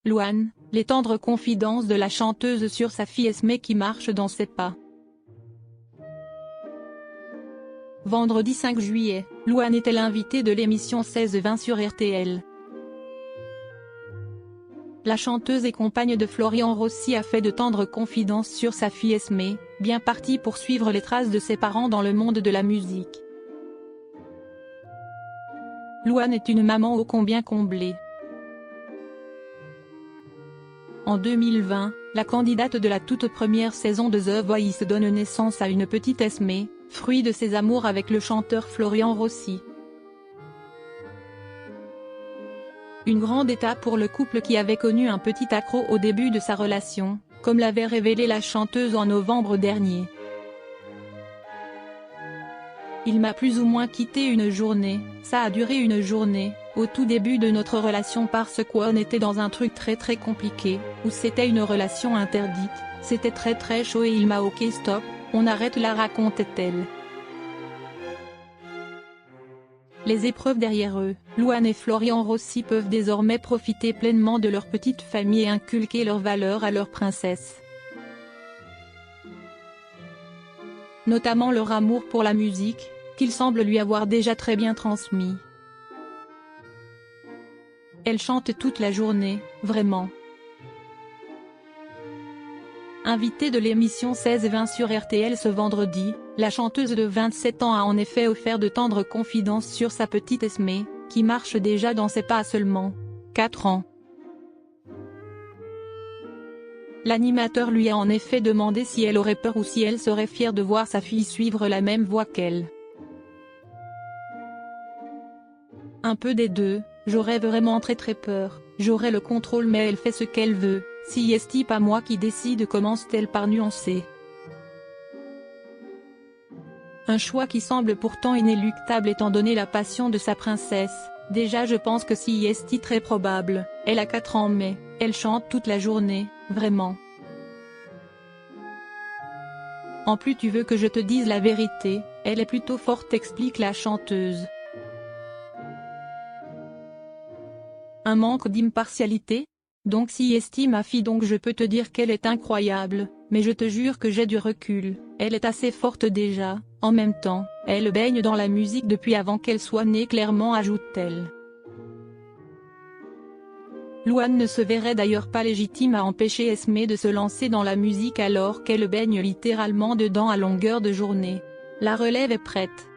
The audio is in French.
Louane, les tendres confidences de la chanteuse sur sa fille Esmé qui marche dans ses pas. Vendredi 5 juillet, Louane était l'invitée de l'émission 16-20 sur RTL. La chanteuse et compagne de Florian Rossi a fait de tendres confidences sur sa fille Esmé, bien partie pour suivre les traces de ses parents dans le monde de la musique. Louane est une maman ô combien comblée. En 2020, la candidate de la toute première saison de The Voice donne naissance à une petite Esmé, fruit de ses amours avec le chanteur Florian Rossi. Une grande étape pour le couple qui avait connu un petit accroc au début de sa relation, comme l'avait révélé la chanteuse en novembre dernier. Il m'a plus ou moins quitté une journée, ça a duré une journée, au tout début de notre relation parce qu'on était dans un truc très compliqué, où c'était une relation interdite, c'était très chaud et il m'a ok stop, on arrête là racontait-elle. Les épreuves derrière eux, Louane et Florian Rossi peuvent désormais profiter pleinement de leur petite famille et inculquer leurs valeurs à leur princesse. Notamment leur amour pour la musique, qu'il semble lui avoir déjà très bien transmis. Elle chante toute la journée, vraiment. Invitée de l'émission 16-20 sur RTL ce vendredi, la chanteuse de 27 ans a en effet offert de tendres confidences sur sa petite Esmé, qui marche déjà dans ses pas à seulement 4 ans. L'animateur lui a en effet demandé si elle aurait peur ou si elle serait fière de voir sa fille suivre la même voie qu'elle. Un peu des deux, j'aurais vraiment très peur, j'aurais le contrôle mais elle fait ce qu'elle veut, si est-il pas moi qui décide, commence-t-elle par nuancer. Un choix qui semble pourtant inéluctable étant donné la passion de sa princesse, déjà je pense que si est très probable, elle a 4 ans mais, elle chante toute la journée, vraiment. En plus tu veux que je te dise la vérité, elle est plutôt forte explique la chanteuse. Un manque d'impartialité? Donc si estime ma fille donc je peux te dire qu'elle est incroyable, mais je te jure que j'ai du recul, elle est assez forte déjà, en même temps, elle baigne dans la musique depuis avant qu'elle soit née clairement ajoute-t-elle. Louane ne se verrait d'ailleurs pas légitime à empêcher Esmé de se lancer dans la musique alors qu'elle baigne littéralement dedans à longueur de journée. La relève est prête.